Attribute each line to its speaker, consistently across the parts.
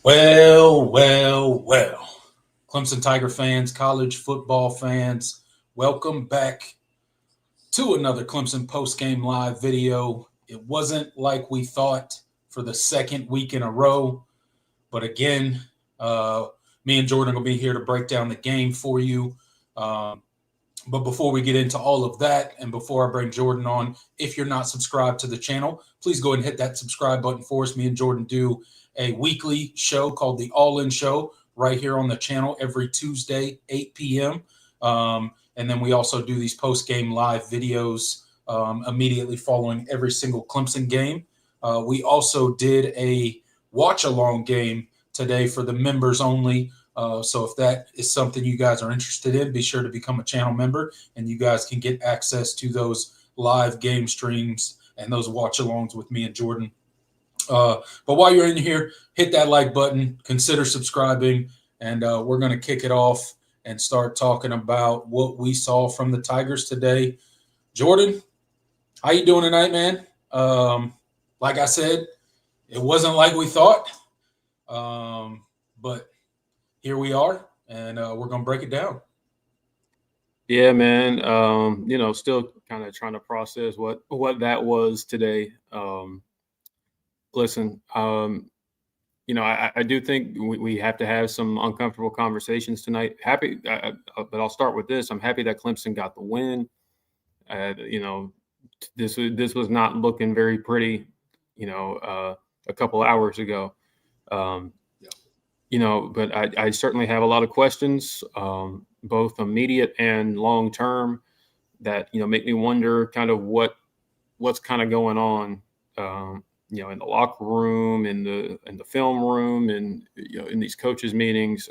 Speaker 1: Well. Clemson Tiger fans, college football fans, welcome back to another Clemson Postgame Live video. It wasn't like we thought for the second week in a row, but again, me and Jordan will be here to break down the game for you. But before we get into all of that, and before I bring Jordan on, if you're not subscribed to the channel, please go ahead and hit that subscribe button for us. Me and Jordan do a weekly show called the All In Show right here on the channel every Tuesday, 8 p.m. And then we also do these post-game live videos immediately following every single Clemson game. We also did a watch-along game today for the members only. So if that is something you guys are interested in, be sure to become a channel member, and you guys can get access to those live game streams and those watch-alongs with me and Jordan. But while you're in here, hit that like button, consider subscribing, and we're going to kick it off and start talking about what we saw from the Tigers today. Jordan, how you doing tonight, man? Like I said, it wasn't like we thought, but here we are, and we're going to break it down.
Speaker 2: Yeah, man. Still kind of trying to process what that was today. Listen, I do think we have to have some uncomfortable conversations tonight. But I'll start with this. I'm happy that Clemson got the win. This was not looking very pretty, a couple hours ago. But I certainly have a lot of questions, both immediate and long term, that make me wonder kind of what's kind of going on. In the locker room, in the film room, and in these coaches' meetings.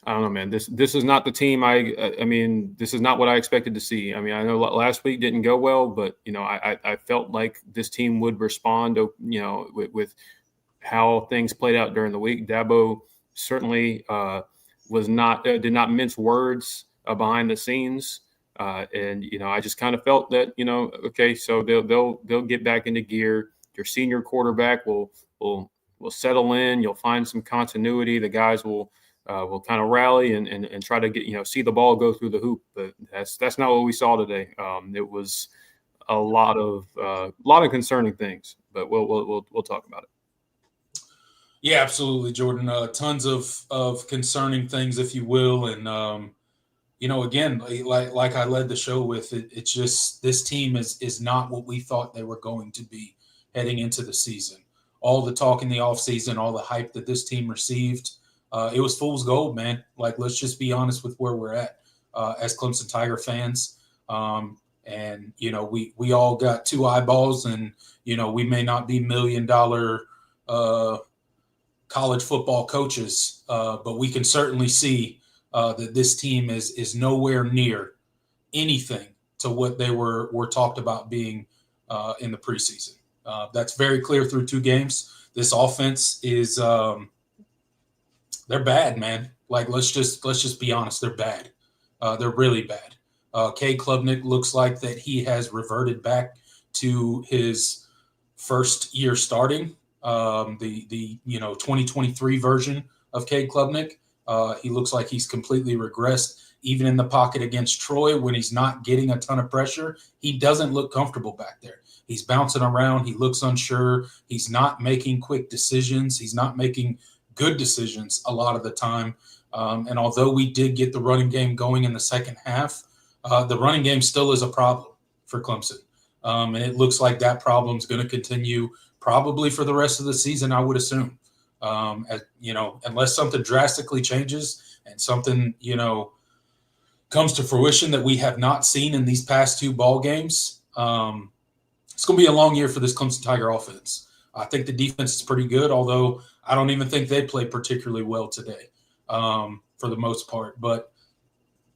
Speaker 2: I don't know, man. This is not the team. This is not what I expected to see. I mean, I know last week didn't go well, but I felt like this team would respond. With how things played out during the week. Dabo certainly did not mince words behind the scenes. And I just kind of felt that, okay, so they'll get back into gear. Your senior quarterback will settle in. You'll find some continuity. The guys will kind of rally and try to get, see the ball go through the hoop. But that's not what we saw today. It was a lot of concerning things, but we'll talk about it.
Speaker 1: Yeah, absolutely, Jordan. Tons of concerning things, if you will, and again, like I led the show with, it's just this team is not what we thought they were going to be heading into the season. All the talk in the offseason, all the hype that this team received, it was fool's gold, man. Like, let's just be honest with where we're at as Clemson Tiger fans. And, we all got two eyeballs, and, we may not be $1 million college football coaches, but we can certainly see that this team is nowhere near anything to what they were talked about being in the preseason. That's very clear through two games. This offense is they're bad, man. Like, let's just be honest, they're bad. They're really bad. Cade Klubnik looks like that he has reverted back to his first year starting. The 2023 version of Cade Klubnik. He looks like he's completely regressed. Even in the pocket against Troy, when he's not getting a ton of pressure, he doesn't look comfortable back there. He's bouncing around. He looks unsure. He's not making quick decisions. He's not making good decisions a lot of the time. And although we did get the running game going in the second half, the running game still is a problem for Clemson. And it looks like that problem is going to continue probably for the rest of the season, I would assume. Unless something drastically changes and something, comes to fruition that we have not seen in these past two ball games, it's going to be a long year for this Clemson Tiger offense. I think the defense is pretty good, although I don't even think they played particularly well today for the most part. But,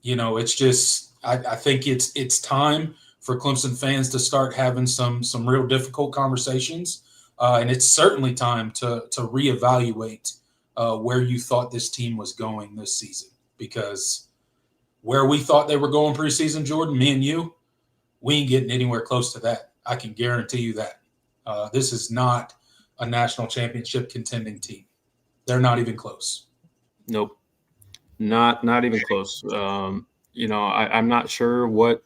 Speaker 1: it's just I think it's time for Clemson fans to start having some real difficult conversations. And it's certainly time to reevaluate where you thought this team was going this season, because where we thought they were going preseason, Jordan, me and you, we ain't getting anywhere close to that. I can guarantee you that. This is not a national championship contending team. They're not even close.
Speaker 2: Nope. Not even close. I'm not sure what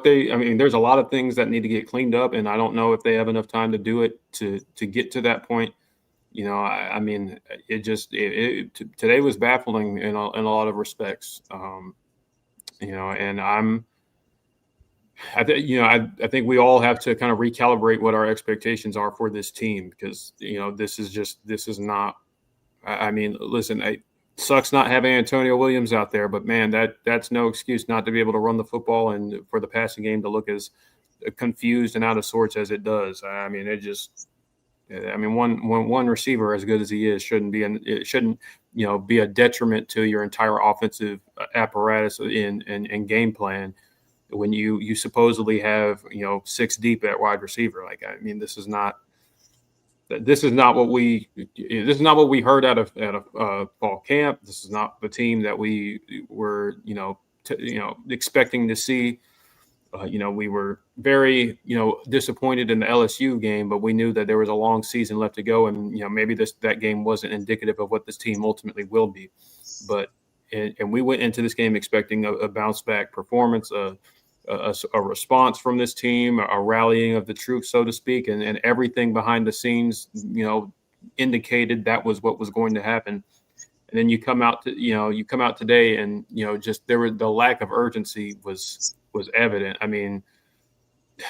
Speaker 2: there's a lot of things that need to get cleaned up, and I don't know if they have enough time to do it to get to that point. Today was baffling in a lot of respects. And I think we all have to kind of recalibrate what our expectations are for this team, because, this is not, listen, it sucks not having Antonio Williams out there, but man, that's no excuse not to be able to run the football and for the passing game to look as confused and out of sorts as it does. One receiver as good as he is shouldn't be a detriment to your entire offensive apparatus and game plan when you supposedly have, 6 deep at wide receiver. This is not what we heard out of fall camp. This is not the team that we were, expecting to see. We were very, disappointed in the LSU game, but we knew that there was a long season left to go, and maybe that game wasn't indicative of what this team ultimately will be. But and we went into this game expecting a bounce back performance, a response from this team, a rallying of the troops, so to speak, and everything behind the scenes, indicated that was what was going to happen. And then you come out today, and the lack of urgency was evident.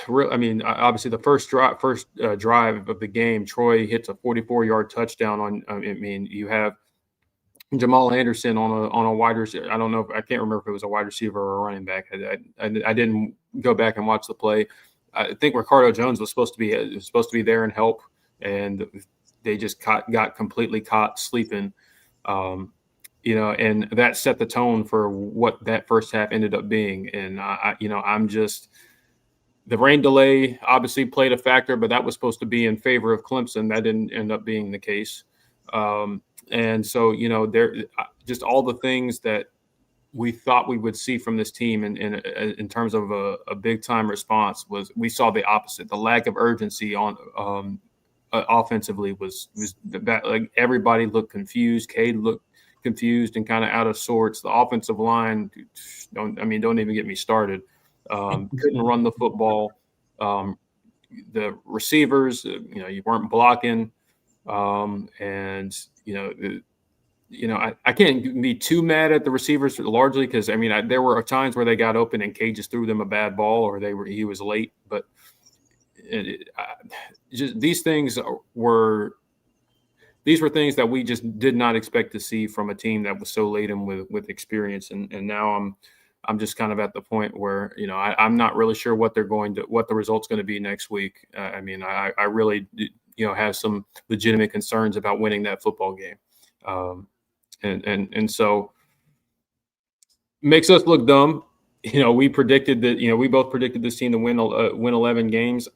Speaker 2: Obviously the first drive of the game, Troy hits a 44-yard touchdown you have Jamal Anderson on a wide receiver. I can't remember if it was a wide receiver or a running back. I didn't go back and watch the play. I think Ricardo Jones was supposed to be there and help, and they just got completely caught sleeping. And that set the tone for what that first half ended up being. And the rain delay obviously played a factor, but that was supposed to be in favor of Clemson. That didn't end up being the case. And so, there just all the things that we thought we would see from this team in terms of a big time response we saw the opposite. The lack of urgency on offensively was that, like, everybody looked confused. Cade looked confused and kind of out of sorts. The offensive line, don't even get me started. Couldn't run the football. The receivers, you weren't blocking. I can't be too mad at the receivers largely because there were times where they got open and Cade just threw them a bad ball, or he was late. But these were things that we just did not expect to see from a team that was so laden with experience. And now I'm just kind of at the point where, I'm not really sure what the result's going to be next week. I really, have some legitimate concerns about winning that football game. And so makes us look dumb. We predicted that, we both predicted this team to win 11 games.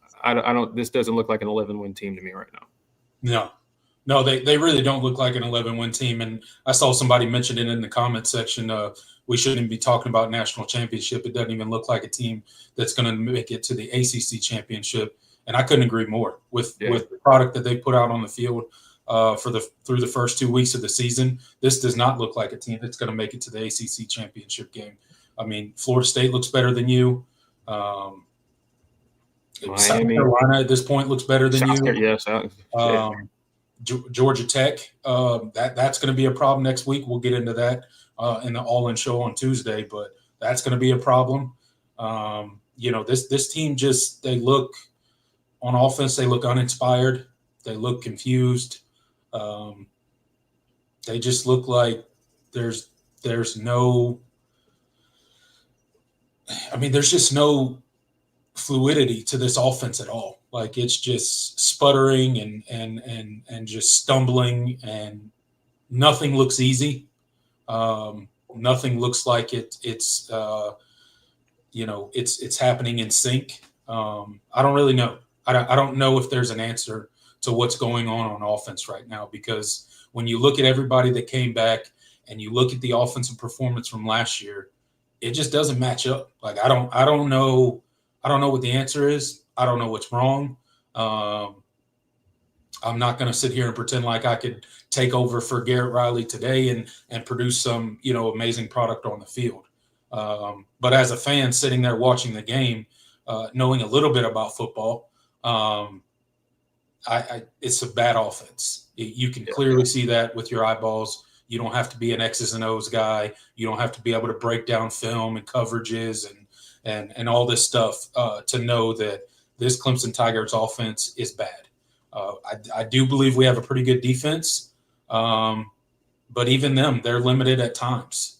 Speaker 2: This doesn't look like an 11-win team to me right now.
Speaker 1: No, they really don't look like an 11-win team. And I saw somebody mention it in the comment section. We shouldn't even be talking about national championship. It doesn't even look like a team that's going to make it to the ACC championship. And I couldn't agree more with the product that they put out on the field through the first 2 weeks of the season. This does not look like a team that's going to make it to the ACC championship game. I mean, Florida State looks better than you. South Carolina at this point looks better than you.
Speaker 2: Yes.
Speaker 1: Georgia Tech, that's going to be a problem next week. We'll get into that in the All-In show on Tuesday, but that's going to be a problem. This team they look on offense, they look uninspired. They look confused. They just look like there's just no fluidity to this offense at all. Like, it's just sputtering and just stumbling, and nothing looks easy. Nothing looks like it's happening in sync. I don't really know. I don't know if there's an answer to what's going on offense right now, because when you look at everybody that came back and you look at the offensive performance from last year, it just doesn't match up. Like, I don't know what the answer is. I don't know what's wrong. I'm not going to sit here and pretend like I could take over for Garrett Riley today and produce some, amazing product on the field. But as a fan sitting there watching the game, knowing a little bit about football, it's a bad offense. You can clearly see that with your eyeballs. You don't have to be an X's and O's guy. You don't have to be able to break down film and coverages and all this stuff to know that this Clemson Tigers offense is bad. I do believe we have a pretty good defense, but even them, they're limited at times.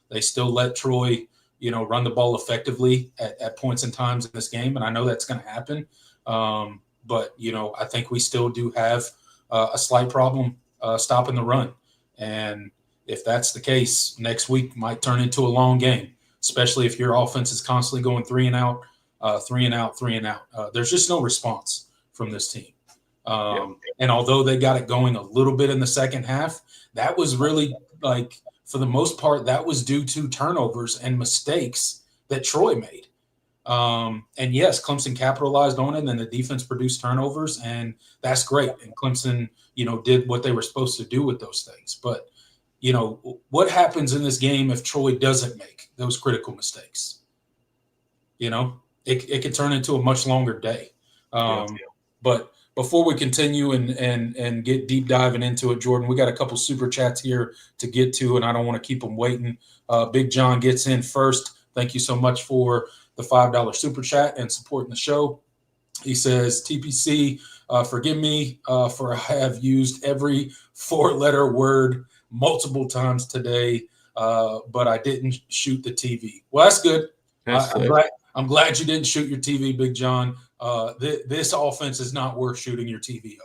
Speaker 1: They still let Troy, run the ball effectively at points and times in this game, and I know that's going to happen. But I think we still do have a slight problem stopping the run, and if that's the case, next week might turn into a long game, especially if your offense is constantly going 3 and out, 3 and out, 3 and out. There's just no response from this team. And although they got it going a little bit in the second half, that was really, for the most part, that was due to turnovers and mistakes that Troy made. And yes, Clemson capitalized on it, and the defense produced turnovers, and that's great. And Clemson, did what they were supposed to do with those things. But, what happens in this game if Troy doesn't make those critical mistakes? It could turn into a much longer day. But before we continue and get deep diving into it, Jordan, we got a couple super chats here to get to, and I don't want to keep them waiting. Big John gets in first. Thank you so much for the $5 super chat and supporting the show. He says, TPC, forgive me for I have used every 4-letter word multiple times today, but I didn't shoot the TV. Well, that's good. I'm glad you didn't shoot your TV, Big John. This offense is not worth shooting your TV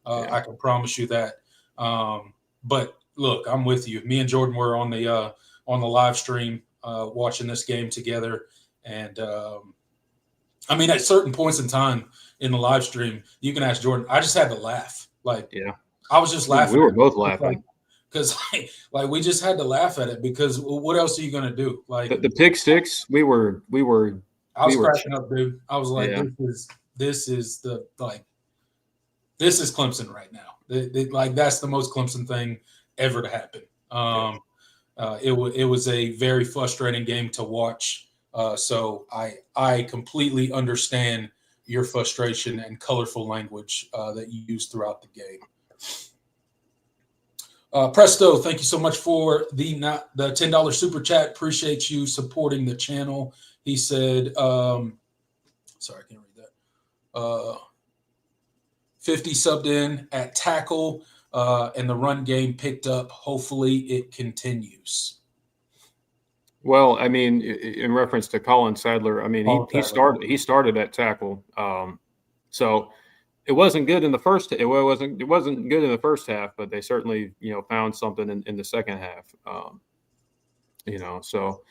Speaker 1: over. I can promise you that. But look, I'm with you. Me and Jordan were on the live stream watching this game together, and at certain points in time in the live stream, you can ask Jordan. I just had to laugh. I was just laughing.
Speaker 2: We were both laughing.
Speaker 1: Because we just had to laugh at it, because what else are you going to do?
Speaker 2: The pick six, we were.
Speaker 1: I was cracking up, dude. I was like, this is Clemson right now. That's the most Clemson thing ever to happen. It was a very frustrating game to watch. So I completely understand your frustration and colorful language that you used throughout the game. Presto, thank you so much for the $10 super chat. Appreciate you supporting the channel. He said, sorry, I can't read that. 50 subbed in at tackle, and the run game picked up. Hopefully it continues.
Speaker 2: Well, I mean, in reference to Colin Sadler, I mean, he started at tackle. So it wasn't good in the first. It wasn't good in the first half, but they certainly found something in the second half. So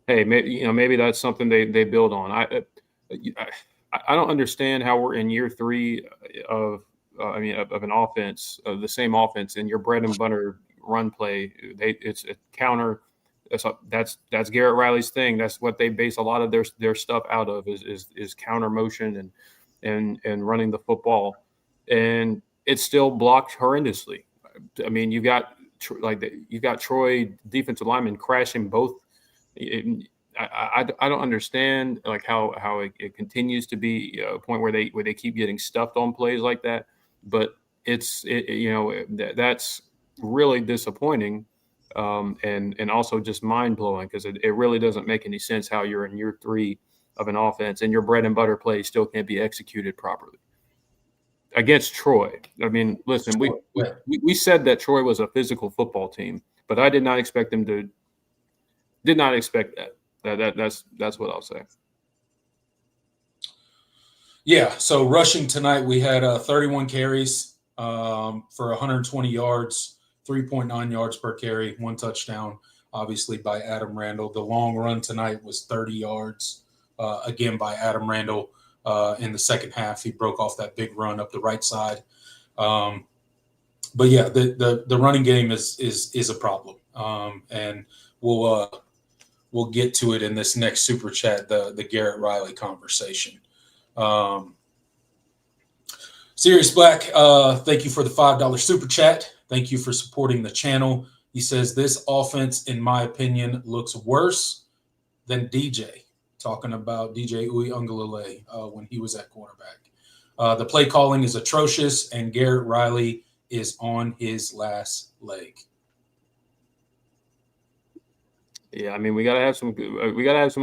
Speaker 2: hey, maybe that's something they build on. I don't understand how we're in year three of of an offense, of the same offense, and your bread and butter run play. It's a counter. That's Garrett Riley's thing. That's what they base a lot of their stuff out of is counter motion and running the football, and it's still blocked horrendously. I mean, you got Troy defensive linemen crashing both. I don't understand like how it continues to be a point where they keep getting stuffed on plays like that, but that's really disappointing, and also just mind blowing because it really doesn't make any sense how you're in year three of an offense and your bread and butter play still can't be executed properly against Troy. I mean, listen, we said that Troy was a physical football team, but I did not expect them to. Did not expect that. That's what I'll say.
Speaker 1: Yeah. So rushing tonight, we had 31 carries for 120 yards, 3.9 yards per carry, 1 touchdown, obviously by Adam Randall. The long run tonight was 30 yards, again by Adam Randall. In the second half, he broke off that big run up the right side. But yeah, the running game is a problem, and we'll get to it in this next super chat, the Garrett Riley conversation. Sirius Black, thank you for the $5 super chat. Thank you for supporting the channel. He says this offense, in my opinion, looks worse than DJ. Talking about DJ Uiagalelei when he was at quarterback. The play calling is atrocious, and Garrett Riley is on his last leg.
Speaker 2: Yeah, I mean, we gotta have some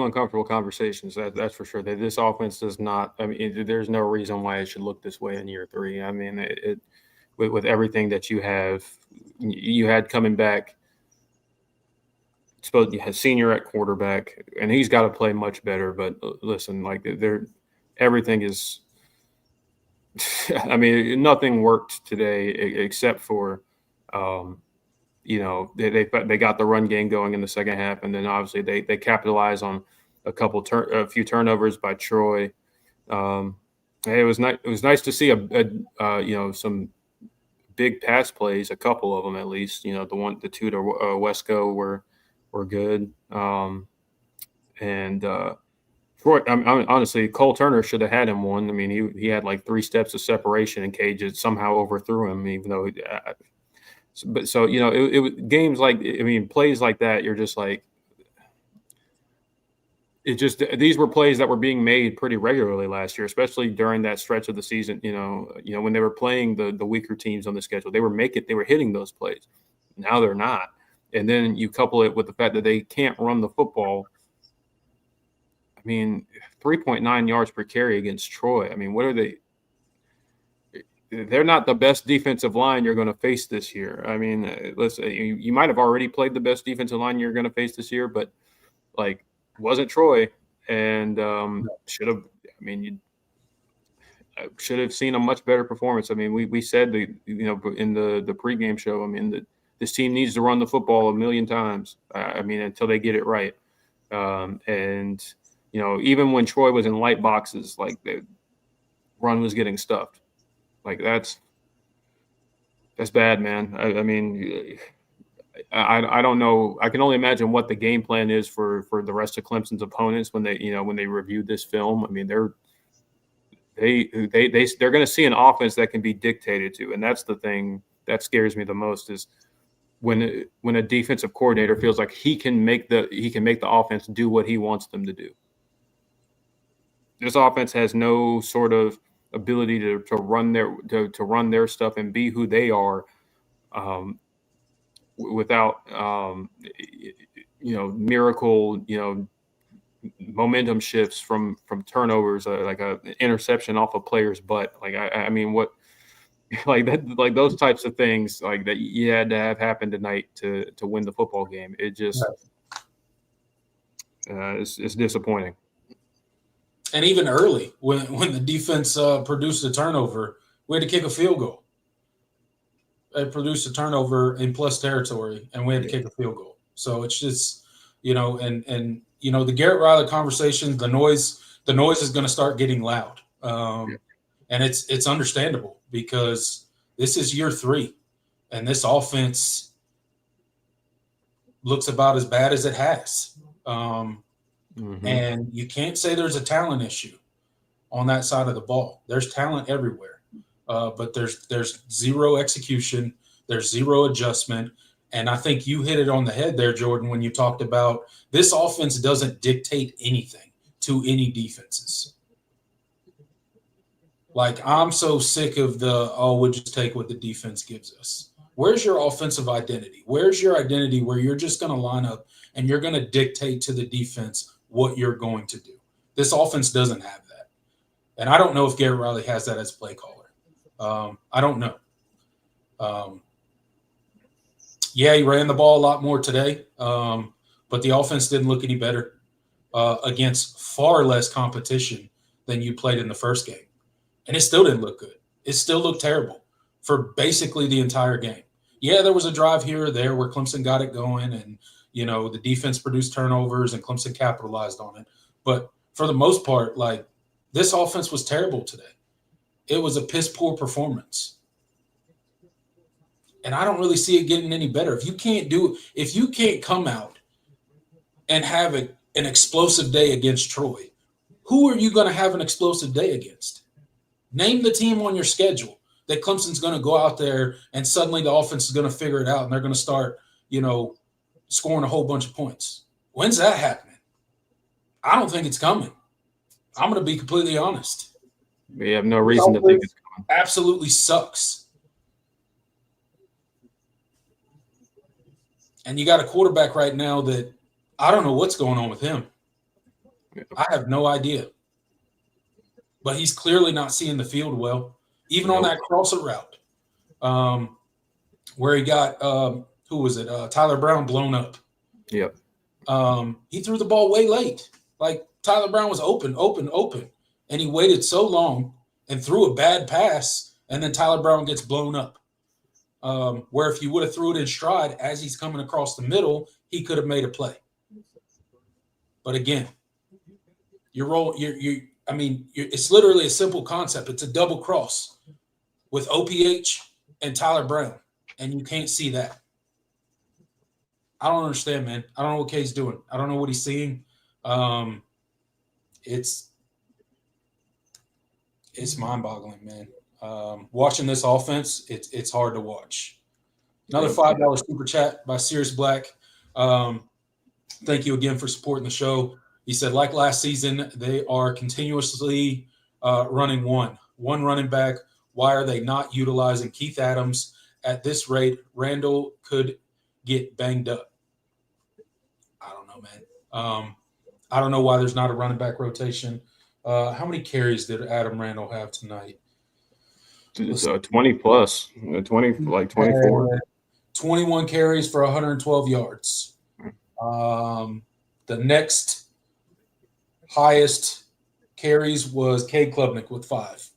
Speaker 2: uncomfortable conversations. That's for sure. That this offense does not. I mean, there's no reason why it should look this way in year three. I mean, with everything that you had coming back. Suppose you had senior at quarterback, and he's got to play much better. But listen, like everything is. I mean, nothing worked today except for. They got the run game going in the second half, and then obviously they capitalize on a few turnovers by Troy. It was nice to see some big pass plays, a couple of them at least. The two to Wesco were good, and Troy. Honestly, Cole Turner should have had him one. I mean, he had like 3 steps of separation, and Cage somehow overthrew him, even though. But so it was games like plays like that. You're just like these were plays that were being made pretty regularly last year, especially during that stretch of the season. When they were playing the weaker teams on the schedule, they were hitting those plays. Now they're not, and then you couple it with the fact that they can't run the football. I mean, 3.9 yards per carry against Troy. I mean, what are they? They're not the best defensive line you're going to face this year. I mean, listen, you might have already played the best defensive line you're going to face this year, but like wasn't Troy, and should have. I mean, you should have seen a much better performance. I mean, we said in the pregame show. I mean, this team needs to run the football 1,000,000 times. I mean, until they get it right, and even when Troy was in light boxes, like the run was getting stuffed. Like that's bad, man. I mean, I don't know. I can only imagine what the game plan is for the rest of Clemson's opponents when they review this film. I mean, they're going to see an offense that can be dictated to, and that's the thing that scares me the most is when a defensive coordinator feels like he can make the offense do what he wants them to do. This offense has no sort of ability to run their stuff and be who they are without miracle momentum shifts from turnovers, like an interception off a player's butt. Like I mean what like that, like those types of things like that you had to have happen tonight to win the football game. It just it's disappointing.
Speaker 1: And even early, when the defense produced a turnover, we had to kick a field goal. They produced a turnover in plus territory, and we had to kick a field goal. So it's just, and the Garrett Riley conversation, the noise is going to start getting loud, and it's understandable because this is year 3, and this offense looks about as bad as it has. And you can't say there's a talent issue on that side of the ball. There's talent everywhere, but there's zero execution. There's zero adjustment. And I think you hit it on the head there, Jordan, when you talked about this offense doesn't dictate anything to any defenses. Like, I'm so sick of we'll just take what the defense gives us. Where's your offensive identity? Where's your identity where you're just going to line up and you're going to dictate to the defense what you're going to do? This offense doesn't have that. And I don't know if Garrett Riley has that as play caller. I don't know. He ran the ball a lot more today, but the offense didn't look any better against far less competition than you played in the first game. And it still didn't look good. It still looked terrible for basically the entire game. Yeah, there was a drive here or there where Clemson got it going and, the defense produced turnovers and Clemson capitalized on it. But for the most part, like, this offense was terrible today. It was a piss-poor performance. And I don't really see it getting any better. If you can't come out and have an explosive day against Troy, who are you going to have an explosive day against? Name the team on your schedule that Clemson's going to go out there and suddenly the offense is going to figure it out and they're going to start, scoring a whole bunch of points. When's that happening? I don't think it's coming. I'm going to be completely honest.
Speaker 2: We have no reason to think it's coming.
Speaker 1: Absolutely sucks. And you got a quarterback right now that I don't know what's going on with him. I have no idea. But he's clearly not seeing the field well. Even on that crosser route where he got who was it? Tyler Brown blown up.
Speaker 2: Yep.
Speaker 1: He threw the ball way late. Like, Tyler Brown was open. And he waited so long and threw a bad pass, and then Tyler Brown gets blown up. Where if you would have threw it in stride as he's coming across the middle, he could have made a play. But again, it's literally a simple concept. It's a double cross with OPH and Tyler Brown, and you can't see that. I don't understand, man. I don't know what Kay's doing. I don't know what he's seeing. It's mind-boggling, man. Watching this offense, it's hard to watch. Another $5 super chat by Sirius Black. Thank you again for supporting the show. He said, like last season, they are continuously running one running back. Why are they not utilizing Keith Adams at this rate? Randall could get banged up. I don't know, man. I don't know why there's not a running back rotation. How many carries did Adam Randall have tonight?
Speaker 2: 20 plus, 24.
Speaker 1: 21 carries for 112 yards. The next highest carries was Cade Klubnik with 5.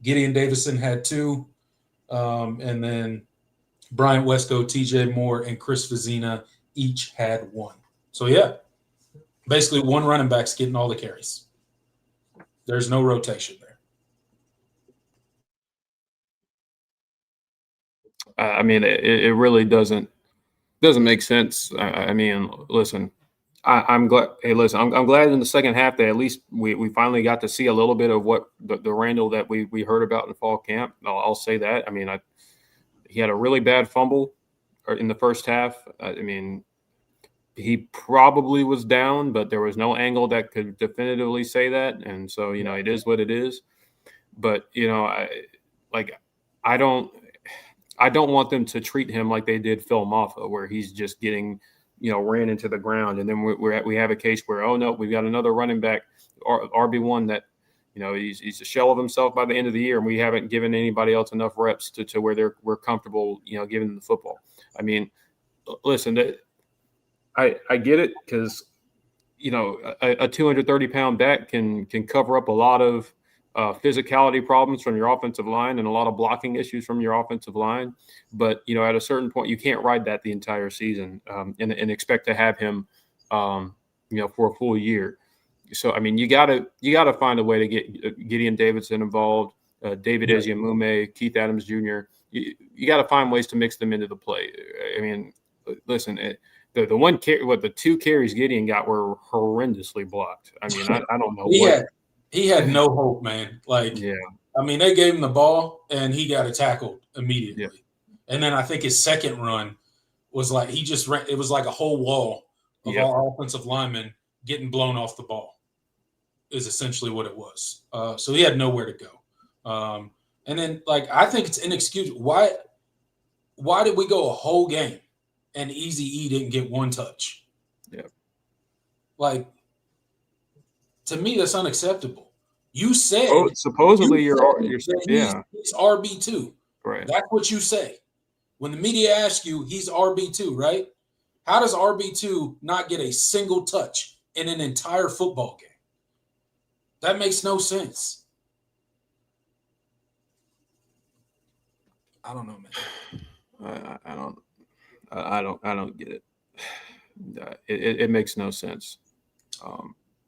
Speaker 1: Gideon Davison had 2. And then Bryant Wesco, TJ Moore, and Chris Vizina each had 1. So, yeah, basically one running back's getting all the carries. There's no rotation there.
Speaker 2: It really doesn't make sense. Listen, I'm glad. Hey, listen, I'm glad in the second half that at least we finally got to see a little bit of what the Randall that we heard about in fall camp. I'll say that. He had a really bad fumble in the first half. He probably was down, but there was no angle that could definitively say that. And so, it is what it is. But, I don't want them to treat him like they did Phil Maffa, where he's just getting, ran into the ground. And then we have a case where, oh, no, we've got another running back, RB1 that, he's a shell of himself by the end of the year, and we haven't given anybody else enough reps to where we're comfortable, giving them the football. Listen, I get it because a 230-pound back can cover up a lot of physicality problems from your offensive line and a lot of blocking issues from your offensive line. But, at a certain point, you can't ride that the entire season and expect to have him, for a full year. So, I mean, you gotta find a way to get Gideon Davidson involved, David Eziamume, Keith Adams Jr. You got to find ways to mix them into the play. I mean, listen, the 2 carries Gideon got were horrendously blocked. I mean, I don't know
Speaker 1: he had no hope, man. Like,
Speaker 2: yeah.
Speaker 1: I mean, they gave him the ball and he got it tackled immediately. Yeah. And then I think his second run was like he just ran. It was like a whole wall of our offensive linemen getting blown off the ball. Is essentially what it was. So he had nowhere to go. And then, like, I think it's inexcusable. Why did we go a whole game and Eazy-E didn't get one touch?
Speaker 2: Yeah.
Speaker 1: Like, to me, that's unacceptable. You said
Speaker 2: supposedly he's
Speaker 1: RB2.
Speaker 2: Right.
Speaker 1: That's what you say. When the media asks you, he's RB2, right? How does RB2 not get a single touch in an entire football game? That makes no sense. I don't know, man.
Speaker 2: I don't get it. It makes no sense.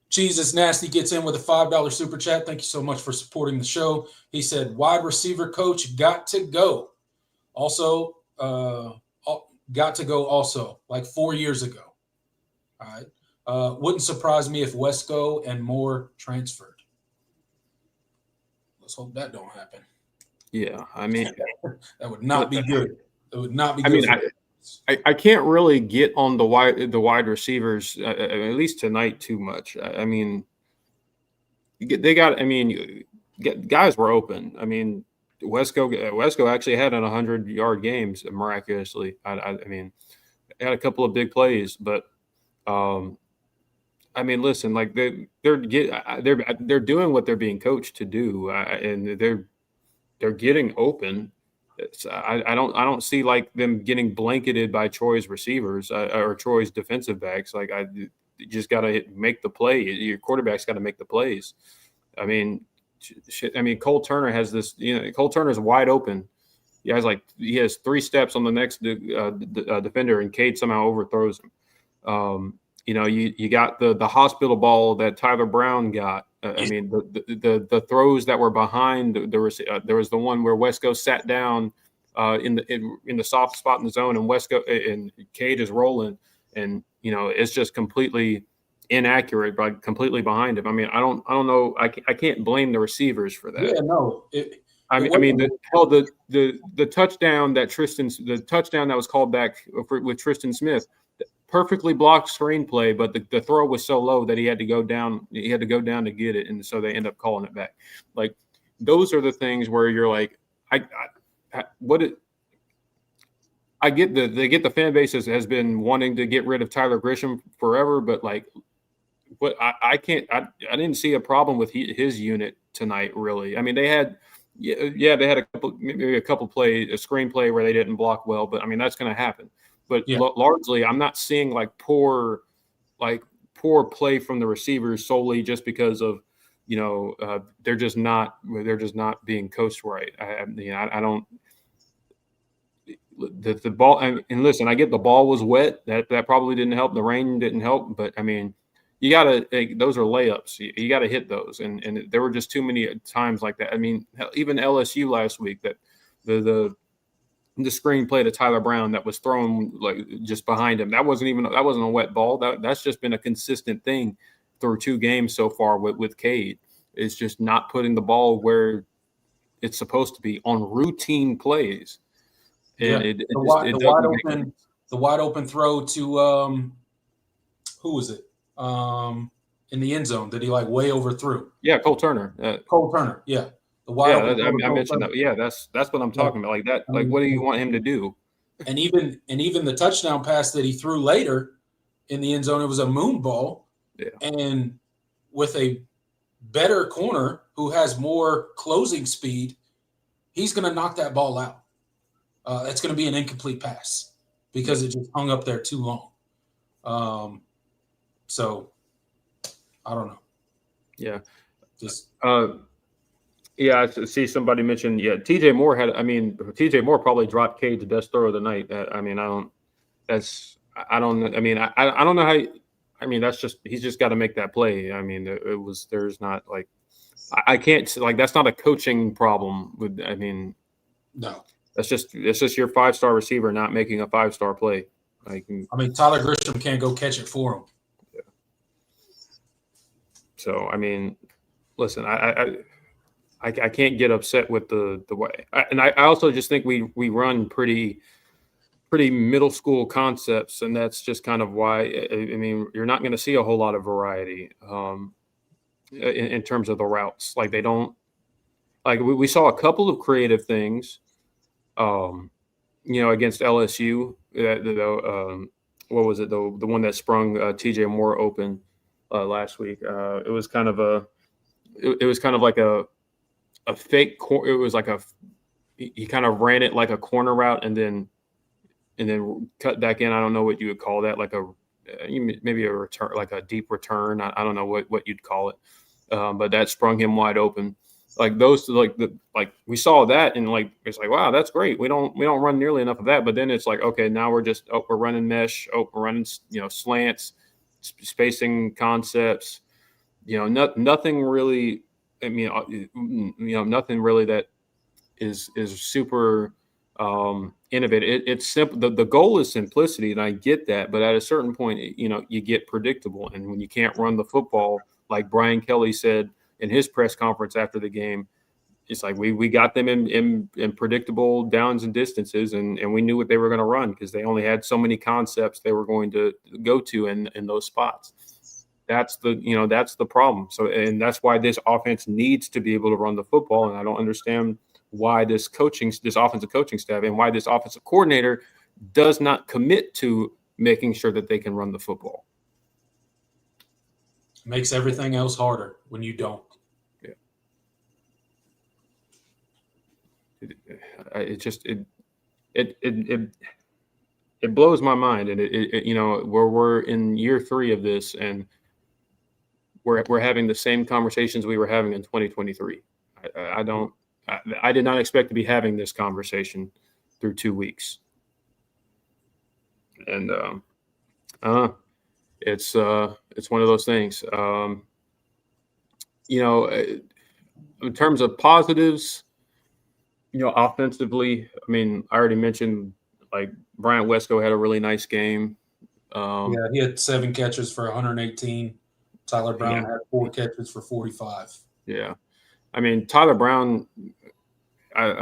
Speaker 1: Jesus Nasty gets in with a $5 super chat. Thank you so much for supporting the show. He said, wide receiver coach got to go. Also, got to go also, like 4 years ago. All right. Wouldn't surprise me if Wesco and Moore transferred. Let's hope that don't happen.
Speaker 2: Yeah, I mean,
Speaker 1: that would not be good. It would not be good.
Speaker 2: I mean, I can't really get on the wide receivers at least tonight too much. I mean, guys were open. I mean, Wesco actually had 100-yard games miraculously. I mean, had a couple of big plays, but I mean, listen, like they're doing what they're being coached to do, and they're getting open. I don't see like them getting blanketed by Troy's receivers or Troy's defensive backs. Like you just got to make the play. Your quarterback's got to make the plays. I mean, Cole Turner has this. Cole Turner's wide open. He has 3 steps on the next defender, and Cade somehow overthrows him. You got the hospital ball that Tyler Brown got. I mean, the throws that were behind there was the one where Wesco sat down in the soft spot in the zone, and Wesco and Cade is rolling, and it's just completely inaccurate, but completely behind him. I mean, I don't know. I can't blame the receivers for that.
Speaker 1: Yeah, no.
Speaker 2: The touchdown that was called back with Tristan Smith. Perfectly blocked screenplay, but the throw was so low that he had to go down. He had to go down to get it, and so they end up calling it back. Like those are the things where you're like, I get the fan base has been wanting to get rid of Tyler Grisham forever, but like, what I didn't see a problem with his unit tonight really. I mean, they had a couple plays, a screenplay where they didn't block well, but I mean that's going to happen. But largely, I'm not seeing like poor play from the receivers solely just because of they're just not being coached right. I don't. The ball and listen, I get the ball was wet. That probably didn't help. The rain didn't help. But I mean, you gotta those are layups. You got to hit those, and there were just too many times like that. I mean, even LSU last week that the screenplay to Tyler Brown that was thrown like just behind him. That wasn't a wet ball. That's just been a consistent thing through 2 games so far with Cade. It's just not putting the ball where it's supposed to be on routine plays. And
Speaker 1: the wide open throw to who was it? In the end zone that he like way overthrew.
Speaker 2: Yeah, Cole Turner.
Speaker 1: Cole Turner. Yeah.
Speaker 2: I mentioned that. Yeah, that's what I'm talking about. Like that. Like, what do you want him to do?
Speaker 1: And even the touchdown pass that he threw later in the end zone, it was a moon ball.
Speaker 2: Yeah.
Speaker 1: And with a better corner who has more closing speed, he's going to knock that ball out. It's going to be an incomplete pass because it just hung up there too long. So I don't know.
Speaker 2: Yeah.
Speaker 1: Just
Speaker 2: Yeah, I see somebody mentioned, TJ Moore TJ Moore probably dropped Cade's best throw of the night. I mean, I don't, I mean, I don't know how, that's just, he's just got to make that play. I mean, there's not like, I can't, like, that's not a coaching problem
Speaker 1: no.
Speaker 2: it's just your 5-star receiver not making a 5-star play. Like,
Speaker 1: I mean, Tyler Grisham can't go catch it for him.
Speaker 2: Yeah. So, I mean, listen, I can't get upset with the way, and I also just think we run pretty middle school concepts, and that's just kind of why. I mean, you're not going to see a whole lot of variety in terms of the routes. Like, they don't, like, we saw a couple of creative things, against LSU. What was it? The one that sprung TJ Moore open last week. It was kind of it was kind of like a fake. It was like he kind of ran it like a corner route and then cut back in. I don't know what you would call that, like maybe a return, like a deep return. I don't know what you'd call it, but that sprung him wide open. Like those, like we saw that, and like it's like, wow, that's great. We don't run nearly enough of that. But then it's like, okay, now we're running mesh, we're running slants, spacing concepts. Nothing really. I mean, nothing really that is super innovative. It's simple. The goal is simplicity, and I get that. But at a certain point, you get predictable, and when you can't run the football, like Brian Kelly said in his press conference after the game, it's like we got them in predictable downs and distances, and we knew what they were going to run because they only had so many concepts they were going to go to in those spots. That's the problem. So, and that's why this offense needs to be able to run the football. And I don't understand why this offensive coaching staff and why this offensive coordinator does not commit to making sure that they can run the football.
Speaker 1: Makes everything else harder when you don't.
Speaker 2: Yeah. It blows my mind, and we're in year 3 of this, and we're having the same conversations we were having in 2023. I did not expect to be having this conversation through 2 weeks, and it's one of those things. In terms of positives, offensively, I mean, I already mentioned, like, Bryant Wesco had a really nice game.
Speaker 1: Yeah, he had 7 catches for 118. Tyler Brown had 4 catches for 45.
Speaker 2: Yeah. I mean, Tyler Brown, I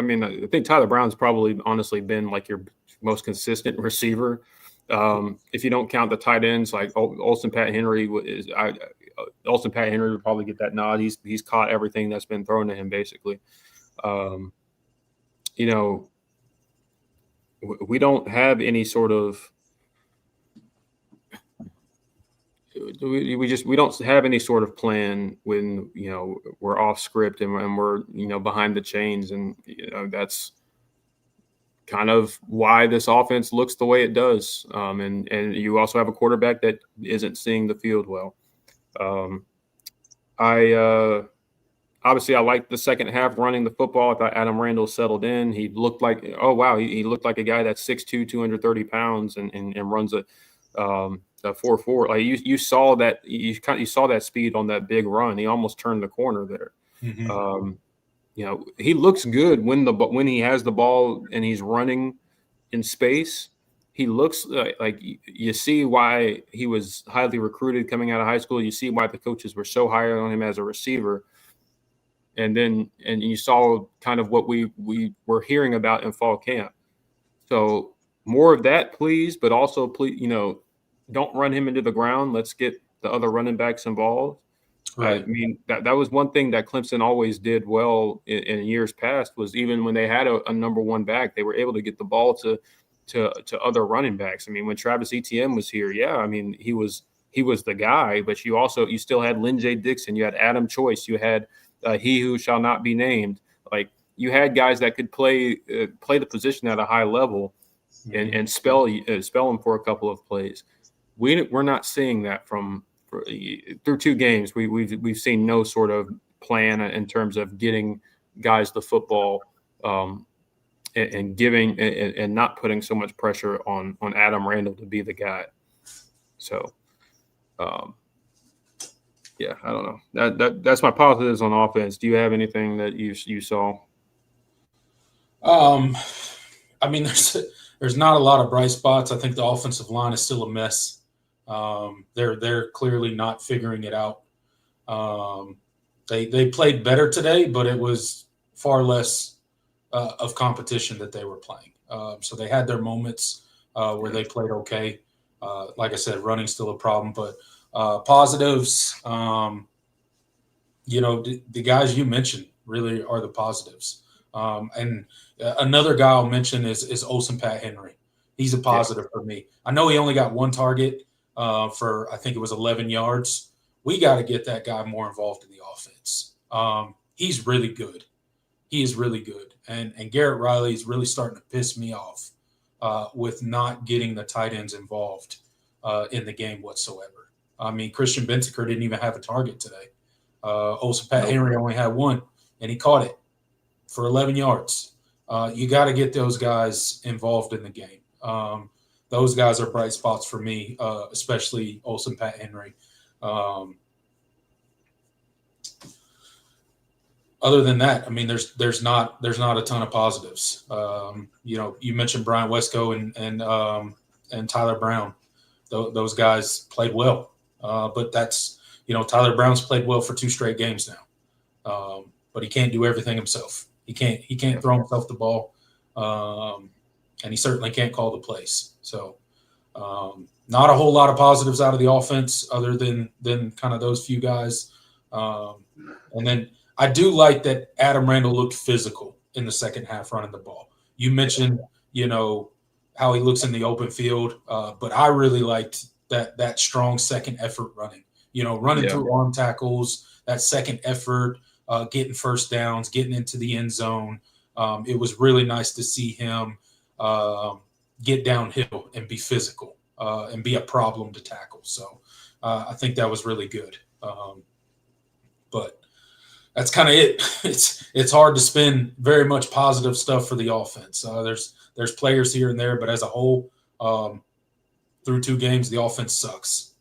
Speaker 2: think Tyler Brown's probably honestly been like your most consistent receiver. If you don't count the tight ends, like Olsen Pat Henry would probably get that nod. He's caught everything that's been thrown to him, basically. We don't have any sort of we don't have any sort of plan when we're off script and we're behind the chains, and that's kind of why this offense looks the way it does. And you also have a quarterback that isn't seeing the field well. Obviously, I liked the second half running the football. I thought Adam Randall settled in. He looked like, he looked like a guy that's 6'2", 230 pounds and runs a 4.4. Like you saw that you saw that speed on that big run. He almost turned the corner there.
Speaker 1: Mm-hmm.
Speaker 2: He looks good when he has the ball and he's running in space. He looks like you see why he was highly recruited coming out of high school. You see why the coaches were so high on him as a receiver. And you saw kind of what we were hearing about in fall camp. So more of that, please. But also, please, don't run him into the ground. Let's get the other running backs involved.
Speaker 1: Right.
Speaker 2: I mean, that was one thing that Clemson always did well in years past, was even when they had a number one back, they were able to get the ball to other running backs. I mean, when Travis Etienne was here, I mean, he was the guy, but you still had Lynn J. Dixon, you had Adam Choice, you had he who shall not be named. Like, you had guys that could play the position at a high level and spell him for a couple of plays. We're not seeing that from through 2 games, we've seen no sort of plan in terms of getting guys the football, and giving and not putting so much pressure on Adam Randall to be the guy. So, yeah, I don't know. That's my positives on offense. Do you have anything that you saw?
Speaker 1: I mean, there's not a lot of bright spots. I think the offensive line is still a mess. They're clearly not figuring it out. They played better today, but it was far less of competition that they were playing. So they had their moments where they played okay. Like I said, running still a problem, but positives. The guys you mentioned really are the positives. And another guy I'll mention is Olsen Pat Henry. He's a positive for me. I know he only got 1 target for, I think it was 11 yards. We got to get that guy more involved in the offense. He's really good. He is really good. And Garrett Riley is really starting to piss me off with not getting the tight ends involved in the game whatsoever. I mean, Christian Bentaker didn't even have a target today. Olsen Pat Henry only had 1, and he caught it for 11 yards. You got to get those guys involved in the game. Those guys are bright spots for me, especially Olsen Pat Henry. Other than that, I mean, there's not a ton of positives. You mentioned Brian Wesco and Tyler Brown. Those guys played well, but that's Tyler Brown's played well for 2 straight games now, but he can't do everything himself. He can't throw himself the ball, and he certainly can't call the plays. So, not a whole lot of positives out of the offense other than kind of those few guys, and then. I do like that Adam Randall looked physical in the second half running the ball. You mentioned, how he looks in the open field, but I really liked that strong second effort running. Running through arm tackles, that second effort, getting first downs, getting into the end zone. It was really nice to see him get downhill and be physical and be a problem to tackle. So I think that was really good. But that's kind of it. It's hard to spin very much positive stuff for the offense. There's players here and there, but as a whole, through 2 games, the offense sucks.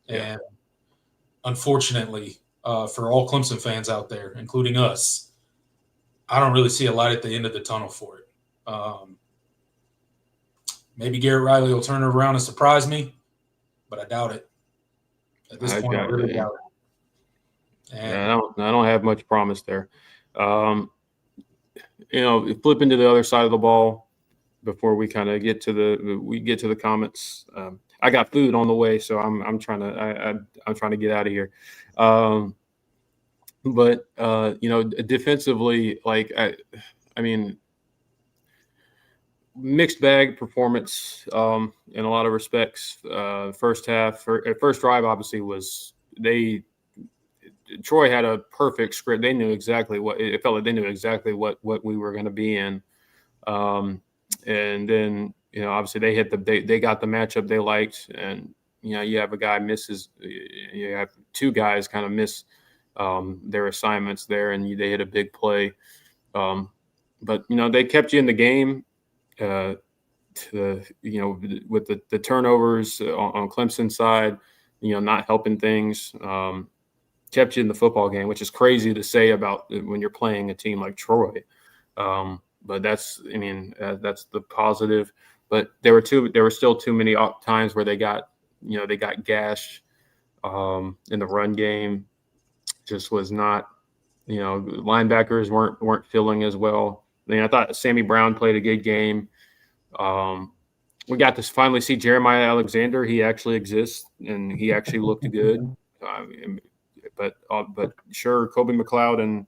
Speaker 1: And unfortunately, for all Clemson fans out there, including us, I don't really see a light at the end of the tunnel for it. Maybe Garrett Riley will turn it around and surprise me, but I doubt it. At this point, I really doubt it.
Speaker 2: And I don't have much promise there. Flipping to the other side of the ball before we kind of get to the comments. I got food on the way, so I'm trying to get out of here. But defensively, I mean, mixed bag performance in a lot of respects. First drive obviously was Troy had a perfect script. They knew exactly what it felt like. They knew exactly what we were going to be in, and then obviously they got the matchup they liked, and you have a guy misses. You have 2 guys kind of miss their assignments there, and they hit a big play. But they kept you in the game. With the turnovers on Clemson's side, not helping things. Kept you in the football game, which is crazy to say about when you're playing a team like Troy. But that's the positive. But there were still too many times where they got gashed in the run game. Just was not, linebackers weren't feeling as well. I thought Sammy Brown played a good game. We got to finally see Jeremiah Alexander. He actually exists, and he actually looked good. But sure, Kobe McLeod and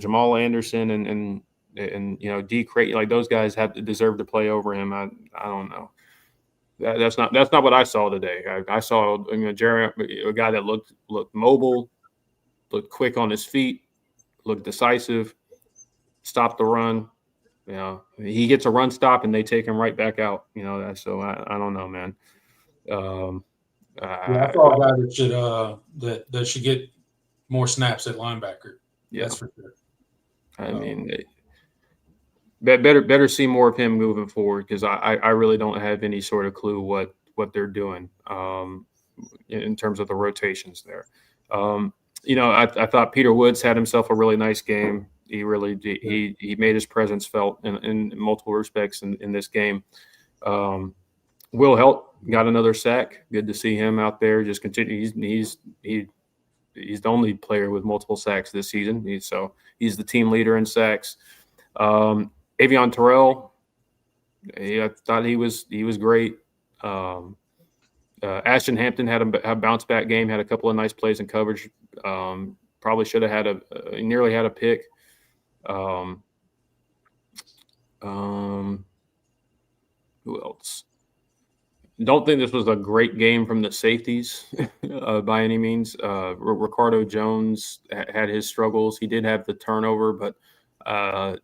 Speaker 2: Jamal Anderson and D. Creighton, those guys deserve to play over him. I don't know. That's not what I saw today. I saw Jeremy, a guy that looked mobile, looked quick on his feet, looked decisive, stopped the run. He gets a run stop and they take him right back out. So I don't know, man.
Speaker 1: Yeah, I saw a guy that should get more snaps at linebacker.
Speaker 2: Yeah,
Speaker 1: That's for sure.
Speaker 2: I mean, better see more of him moving forward because I really don't have any sort of clue what they're doing in terms of the rotations there. I thought Peter Woods had himself a really nice game. He really he made his presence felt in multiple respects in this game. Will Helt got another sack. Good to see him out there. Just continue. He's the only player with multiple sacks this season. He's the team leader in sacks. Avion Terrell, I thought he was great. Ashton Hampton had a bounce back game. Had a couple of nice plays in coverage. Probably should have had nearly had a pick. Who else? Don't think this was a great game from the safeties by any means. Ricardo Jones had his struggles. He did have the turnover, but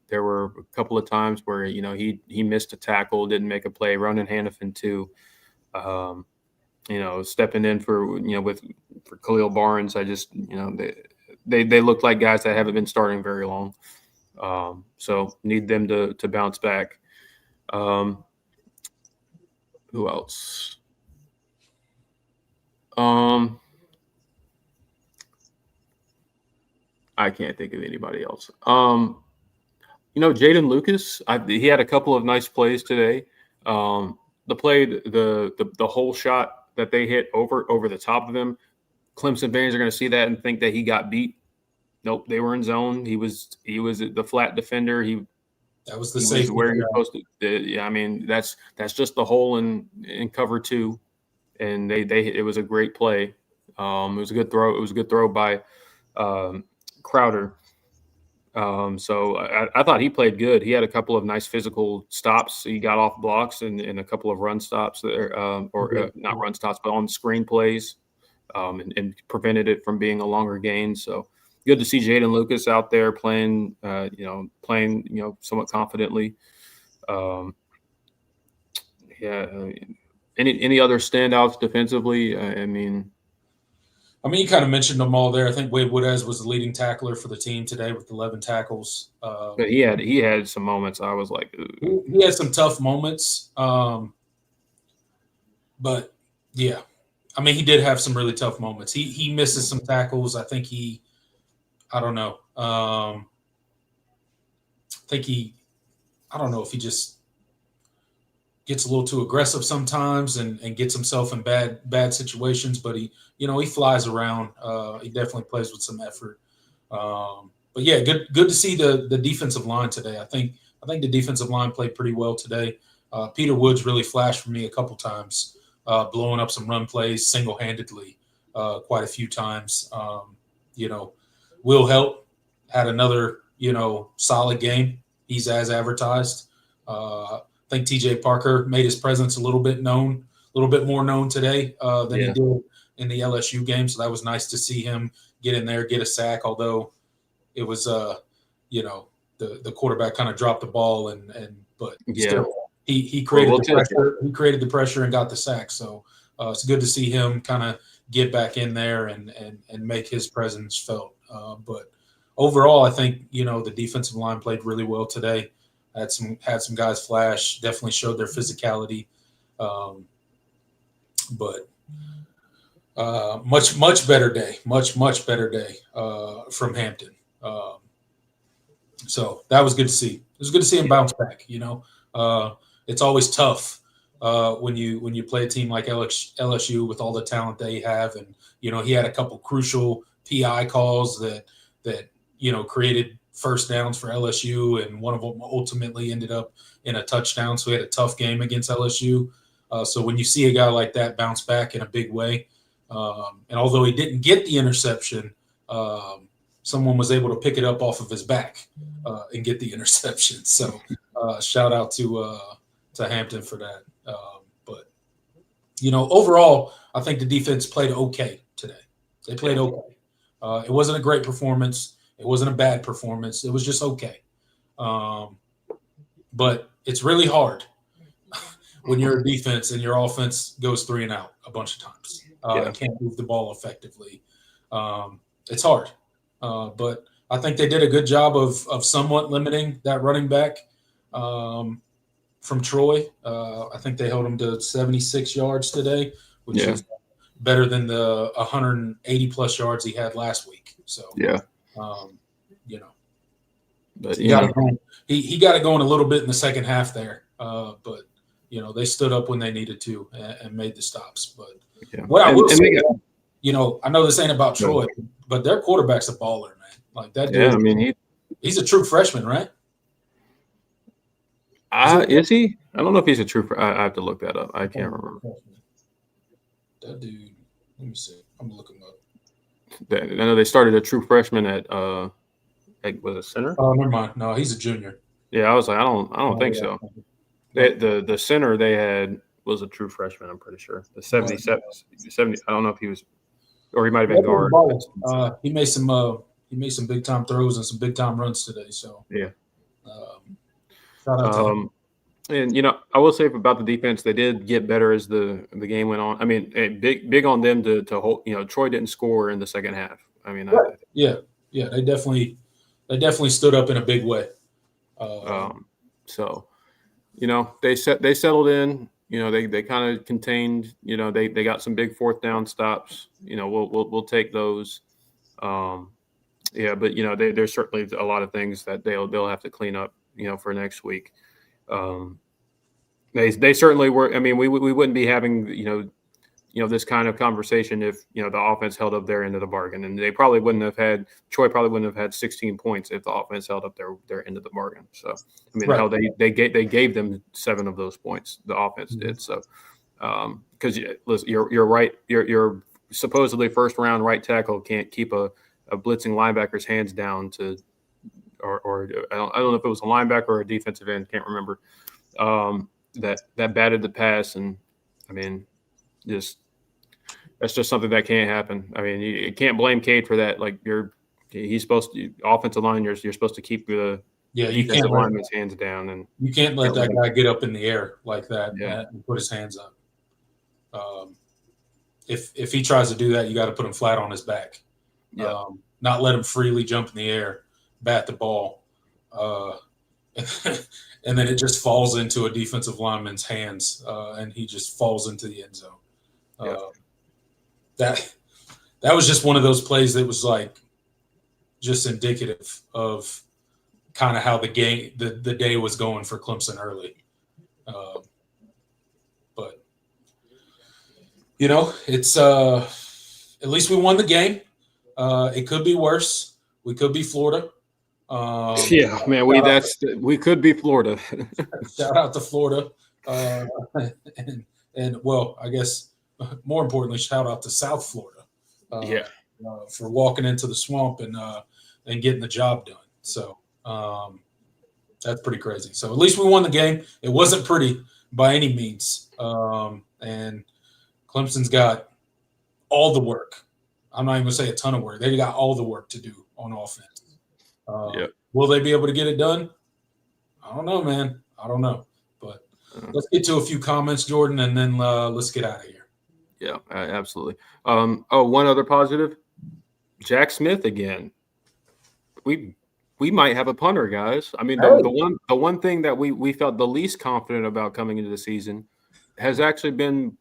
Speaker 2: there were a couple of times where he missed a tackle, didn't make a play. Ronan Hannafin too. Stepping in for Khalil Barnes. I just they look like guys that haven't been starting very long. So need them to bounce back. Who else? I can't think of anybody else. Jaden Lucas, he had a couple of nice plays today. The play, the whole shot that they hit over the top of him, Clemson fans are going to see that and think that he got beat. Nope, they were in zone. He was the flat defender.
Speaker 1: That was the safety
Speaker 2: where you're supposed to. Yeah, I mean that's just the hole in cover two, and it was a great play. It was a good throw. It was a good throw by Crowder. So I thought he played good. He had a couple of nice physical stops. He got off blocks and a couple of run stops there, not run stops, but on screen plays, and prevented it from being a longer gain. So good to see Jaden Lucas out there playing somewhat confidently. Any other standouts defensively? I mean,
Speaker 1: you kind of mentioned them all there. I think Wade Woodaz was the leading tackler for the team today with 11 tackles.
Speaker 2: But he had some moments. I was like,
Speaker 1: he had some tough moments. But yeah, he did have some really tough moments. He misses some tackles. I think I don't know. I don't know if he just gets a little too aggressive sometimes and gets himself in bad situations, but he flies around. He definitely plays with some effort. But yeah, good to see the defensive line today. I think the defensive line played pretty well today. Peter Woods really flashed for me a couple times, blowing up some run plays single-handedly quite a few times. Will Helt had another, solid game. He's as advertised. I think TJ Parker made his presence a little bit more known today than he did in the LSU game. So that was nice to see him get in there, get a sack, although it was, the quarterback kind of dropped the ball but still he created the pressure. He created the pressure and got the sack. So it's good to see him kind of get back in there and make his presence felt. But overall, I think, the defensive line played really well today. Had some guys flash, definitely showed their physicality. But much better day from Hampton. So that was good to see. It was good to see him bounce back. It's always tough when you play a team like LSU with all the talent they have, and he had a couple crucial PI calls that created first downs for LSU, and one of them ultimately ended up in a touchdown. So he had a tough game against LSU. So when you see a guy like that bounce back in a big way, and although he didn't get the interception, someone was able to pick it up off of his back and get the interception. So shout out to Hampton for that. But overall, I think the defense played okay today. They played okay. It wasn't a great performance. It wasn't a bad performance. It was just okay. But it's really hard when you're a defense and your offense goes 3 and out a bunch of times. and can't move the ball effectively. It's hard, but I think they did a good job of somewhat limiting that running back from Troy. I think they held him to 76 yards today, which is better than the 180 plus yards he had last week. So
Speaker 2: but
Speaker 1: he got it going a little bit in the second half there. But they stood up when they needed to and made the stops. But what I will say, I know this ain't about Troy, but their quarterback's a baller, man. Like that dude.
Speaker 2: Yeah, I mean,
Speaker 1: he's a true freshman, right?
Speaker 2: Is he? I don't know if he's a true. I have to look that up. I can't remember.
Speaker 1: That dude. Let me see. I'm looking up.
Speaker 2: I know they started a true freshman at was it center?
Speaker 1: Oh, never mind. No, he's a junior.
Speaker 2: Yeah, I was like, I don't think so. The center they had was a true freshman. I'm pretty sure. The 70. I don't know if he was, or he might have been guard.
Speaker 1: He made some big time throws and some big time runs today. So shout out to him.
Speaker 2: And I will say about the defense, they did get better as the game went on. I mean, big on them to hold. Troy didn't score in the second half. I mean,
Speaker 1: they definitely stood up in a big way.
Speaker 2: So, they settled in. They kind of contained. They got some big fourth down stops. We'll take those. But there's certainly a lot of things that they'll have to clean up. For next week. They certainly were. I mean, we wouldn't be having this kind of conversation if the offense held up their end of the bargain, and Troy probably wouldn't have had 16 points if the offense held up their end of the bargain. So I mean, how they gave them 7 of those points, the offense did. So because you're right, your supposedly first round right tackle can't keep a blitzing linebacker's hands down to. Or I don't know if it was a linebacker or a defensive end, can't remember. That batted the pass, and I mean, that's just something that can't happen. I mean, you can't blame Cade for that. Like he's supposed to offensive line. You're supposed to keep the defensive lineman's hands down, and
Speaker 1: you can't let that guy get up in the air like that and put his hands up. If he tries to do that, you got to put him flat on his back. Not let him freely jump in the air. Bat the ball, and then it just falls into a defensive lineman's hands, and he just falls into the end zone. That was just one of those plays that was like just indicative of kind of how the day was going for Clemson early. But it's at least we won the game. It could be worse. We could be Florida.
Speaker 2: We could be Florida.
Speaker 1: Shout out to Florida, and I guess more importantly, shout out to South Florida. For walking into the swamp and getting the job done. So that's pretty crazy. So at least we won the game. It wasn't pretty by any means, and Clemson's got all the work. I'm not even gonna say a ton of work. They got all the work to do on offense. Will they be able to get it done? I don't know, man. I don't know. But let's get to a few comments, Jordan, and then let's get out of here.
Speaker 2: Yeah, absolutely. One other positive. Jack Smith again. We might have a punter, guys. I mean, the one thing that we felt the least confident about coming into the season has actually been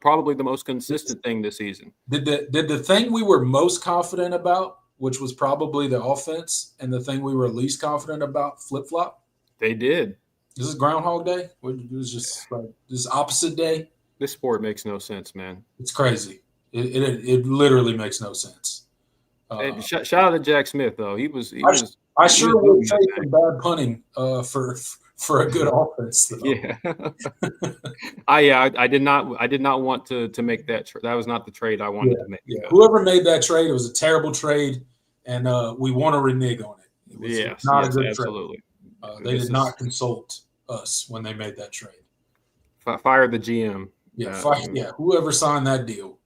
Speaker 2: probably the most consistent thing this season.
Speaker 1: Did the thing we were most confident about, which was probably the offense, and the thing we were least confident about, flip-flop?
Speaker 2: They did.
Speaker 1: This is Groundhog Day? It was just like this opposite day?
Speaker 2: This sport makes no sense, man.
Speaker 1: It's crazy. It literally makes no sense.
Speaker 2: Shout out to Jack Smith, though.
Speaker 1: I sure would take some bad punting for a good offense, though.
Speaker 2: Yeah. I did not want to make that trade. That was not the trade I wanted to make.
Speaker 1: Yeah. Whoever made that trade, it was a terrible trade, and we want to renege on it. It was not a good
Speaker 2: absolutely.
Speaker 1: Trade. They did not consult us when they made that trade.
Speaker 2: Fire the GM.
Speaker 1: Whoever signed that deal.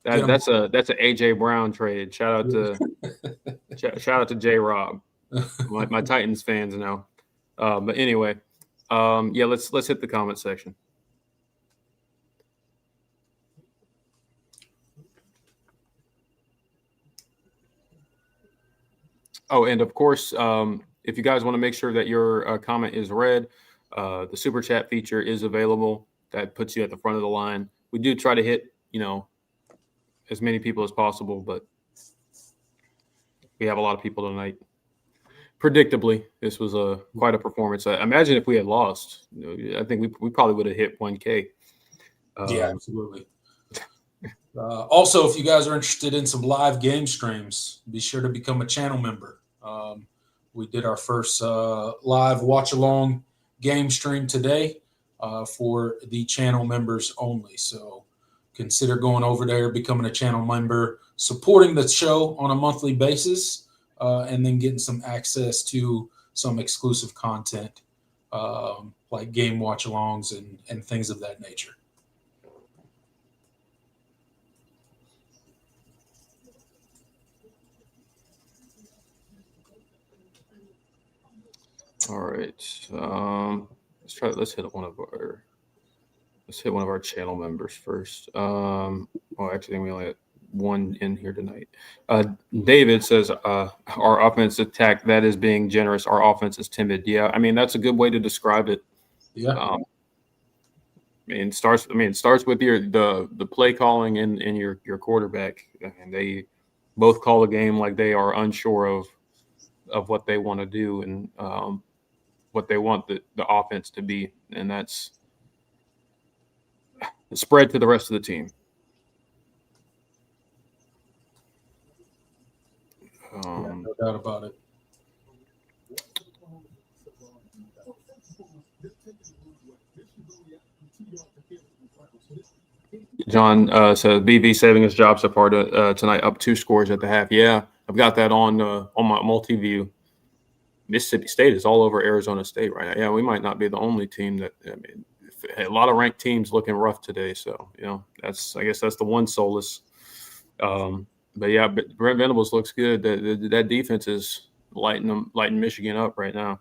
Speaker 2: That's a AJ Brown trade. Shout out to J Rob. My Titans fans know. But anyway, let's hit the comment section. Oh, and of course, if you guys want to make sure that your comment is read, the super chat feature is available. That puts you at the front of the line. We do try to hit, as many people as possible, but we have a lot of people tonight. Predictably, this was quite a performance. I imagine if we had lost, I think we probably would have hit 1K.
Speaker 1: Yeah, absolutely. Also, if you guys are interested in some live game streams, be sure to become a channel member. We did our first live watch along game stream today for the channel members only. So consider going over there, becoming a channel member, supporting the show on a monthly basis, and then getting some access to some exclusive content like game watch alongs and things of that nature.
Speaker 2: All right. Let's hit one of our channel members first. Well, actually, we only had one in here tonight. David says, our offense attack, that is being generous. Our offense is timid. Yeah, I mean, that's a good way to describe it.
Speaker 1: Yeah.
Speaker 2: It starts with the play calling and your quarterback, and they both call the game like they are unsure of what they want to do and what they want the offense to be, and that's spread to the rest of the team.
Speaker 1: No doubt about it.
Speaker 2: John says BV saving his job so far tonight, up 2 scores at the half. Yeah, I've got that on my multi-view. Mississippi State is all over Arizona State right now. Yeah, we might not be the only team that. I mean, a lot of ranked teams looking rough today. So I guess that's the one solace. But yeah, Brent Venables looks good. That defense is lighting Michigan up right now.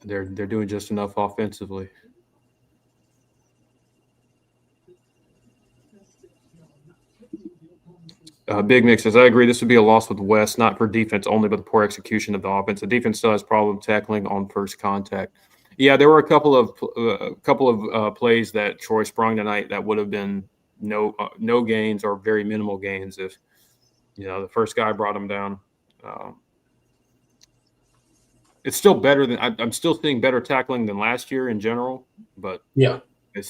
Speaker 2: They're doing just enough offensively. Big Nick says, I agree. This would be a loss with West, not for defense only, but the poor execution of the offense. The defense still has problem tackling on first contact. Yeah, there were a couple of plays that Troy sprung tonight that would have been no gains or very minimal gains if the first guy brought him down. It's still better than I'm still seeing better tackling than last year in general, but
Speaker 1: yeah,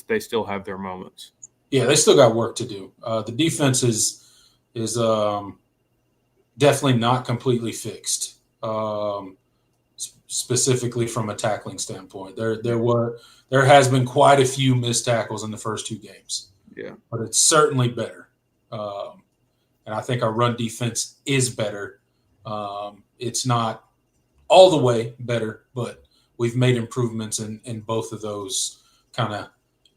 Speaker 2: they still have their moments.
Speaker 1: Yeah, they still got work to do. The defense is definitely not completely fixed, specifically from a tackling standpoint. There has been quite a few missed tackles in the first 2 games.
Speaker 2: Yeah,
Speaker 1: but it's certainly better, and I think our run defense is better. It's not all the way better, but we've made improvements in both of those kind of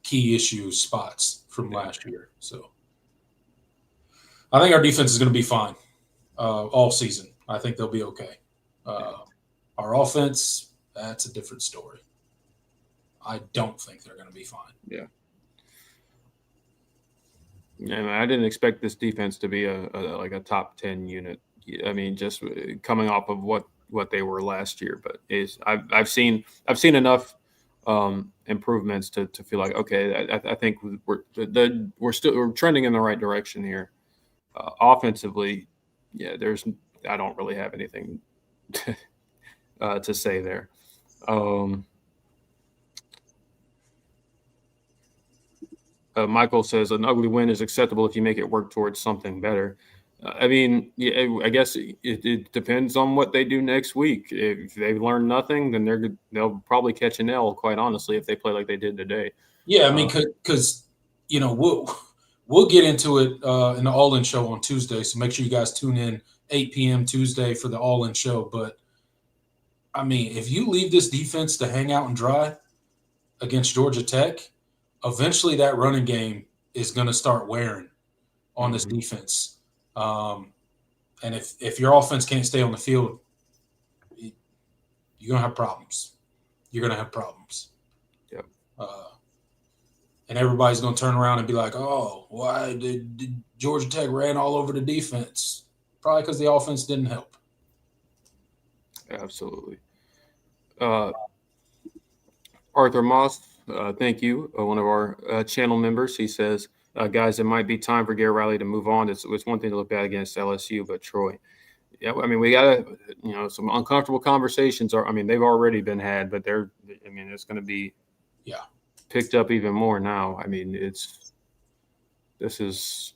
Speaker 1: key issue spots from last year. So I think our defense is going to be fine all season. I think they'll be okay. Our offense, that's a different story. I don't think they're going to be fine.
Speaker 2: Yeah. And I didn't expect this defense to be a top 10 unit. I mean, just coming off of what they were last year. But I've seen enough improvements to feel like, okay, I think we're trending in the right direction here. Offensively, yeah, I don't really have anything to say there. Michael says an ugly win is acceptable if you make it work towards something better. I mean, yeah, I guess it depends on what they do next week. If they learn nothing, then they'll probably catch an L, quite honestly, if they play like they did today.
Speaker 1: Yeah, I mean, because we'll get into it in the All In Show on Tuesday, so make sure you guys tune in 8 p.m. Tuesday for the All In Show. But I mean, if you leave this defense to hang out and dry against Georgia Tech, eventually that running game is going to start wearing on this defense. And if your offense can't stay on the field, you're going to have problems. You're going to have problems.
Speaker 2: Yep.
Speaker 1: And everybody's going to turn around and be like, oh, why did Georgia Tech ran all over the defense? Probably because the offense didn't help.
Speaker 2: Absolutely. Arthur Moss, thank you. One of our channel members. He says, guys, it might be time for Garrett Riley to move on. It's one thing to look bad against LSU, but Troy. Yeah, I mean, we got to, some uncomfortable conversations they've already been had, but it's going to be picked up even more now. I mean, this is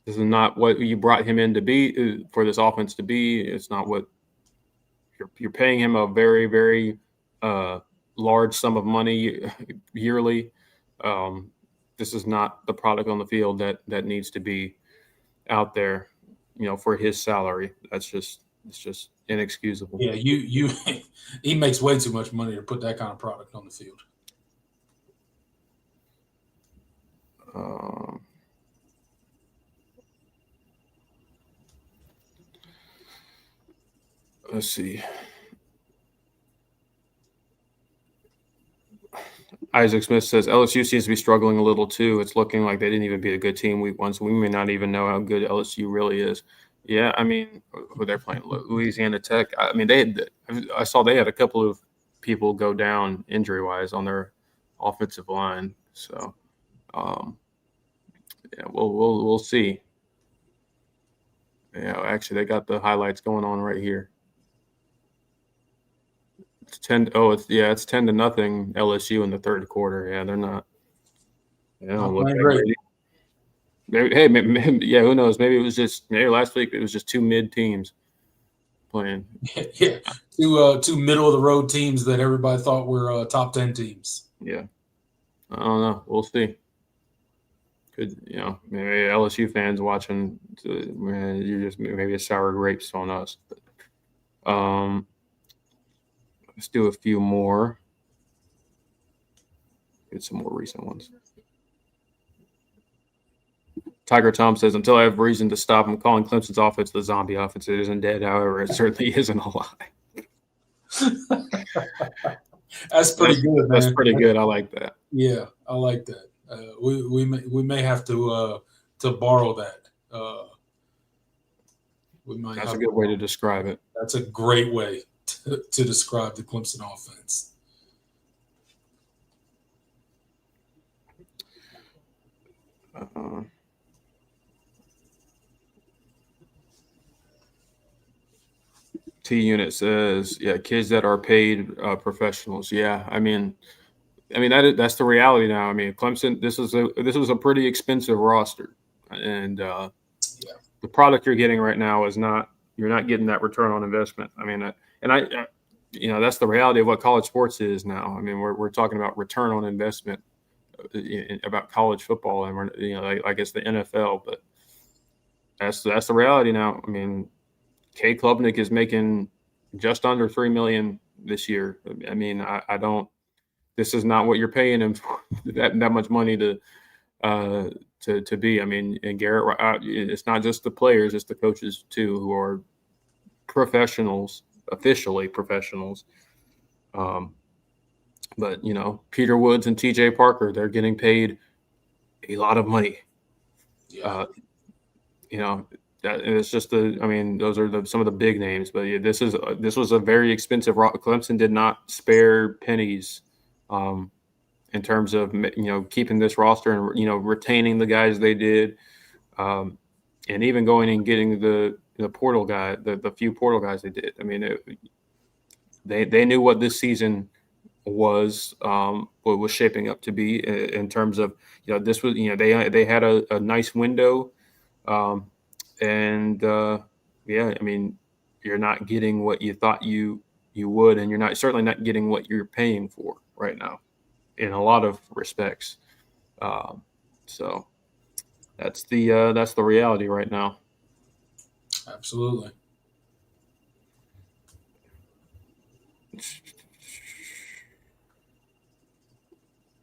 Speaker 2: not what you brought him in to be, for this offense to be. It's not what you're paying him a very, very large sum of money yearly. This is not the product on the field that needs to be out there, for his salary. It's just inexcusable.
Speaker 1: Yeah, he makes way too much money to put that kind of product on the field.
Speaker 2: Let's see. Isaac Smith says LSU seems to be struggling a little too. It's looking like they didn't even beat a good team week 1, so we may not even know how good LSU really is. Yeah, I mean, who they're playing, Louisiana Tech. I mean, I saw they had a couple of people go down injury-wise on their offensive line. So, yeah, we'll see. Yeah, actually, they got the highlights going on right here. It's 10. Oh, it's 10-0 LSU in the third quarter. Yeah, they're not.
Speaker 1: Not playing great.
Speaker 2: Maybe, yeah, who knows? Maybe last week it was just two mid teams playing.
Speaker 1: Yeah, two middle of the road teams that everybody thought were top 10 teams.
Speaker 2: Yeah, I don't know. We'll see. Could maybe LSU fans watching? You're just maybe a sour grapes on us. But, let's do a few more. Get some more recent ones. Tiger Tom says, until I have reason to stop, I'm calling Clemson's offense the zombie offense. It isn't dead, however, it certainly isn't a lie.
Speaker 1: That's pretty good, man.
Speaker 2: That's pretty good. I like that.
Speaker 1: Yeah, I like that. We may have to borrow that.
Speaker 2: That's a good way to describe it.
Speaker 1: That's a great way to describe the Clemson offense.
Speaker 2: T-Unit says, yeah, kids that are paid professionals. Yeah, I mean that's the reality now. I mean, Clemson, this was a pretty expensive roster, and the product you're getting right now you're not getting that return on investment. I mean, that's the reality of what college sports is now. I mean, we're talking about return on investment about college football, and we're I guess the NFL, but that's the reality now. I mean, Kay Klubnik is making just under $3 million this year. I mean, I don't. This is not what you're paying him for, that much money to be. I mean, and Garrett, it's not just the players; it's the coaches too, who are professionals, officially professionals. But Peter Woods and T.J. Parker, they're getting paid a lot of money.
Speaker 1: Yeah.
Speaker 2: It's just those are some of the big names, but yeah, this was a very expensive. Clemson did not spare pennies in terms of keeping this roster and retaining the guys they did, and even going and getting the portal guy, the few portal guys they did. I mean, they knew what this season was shaping up to be in terms of this was they had a nice window. And yeah, I mean, you're not getting what you thought you would, and you're certainly not getting what you're paying for right now in a lot of respects. So that's the reality right now.
Speaker 1: Absolutely.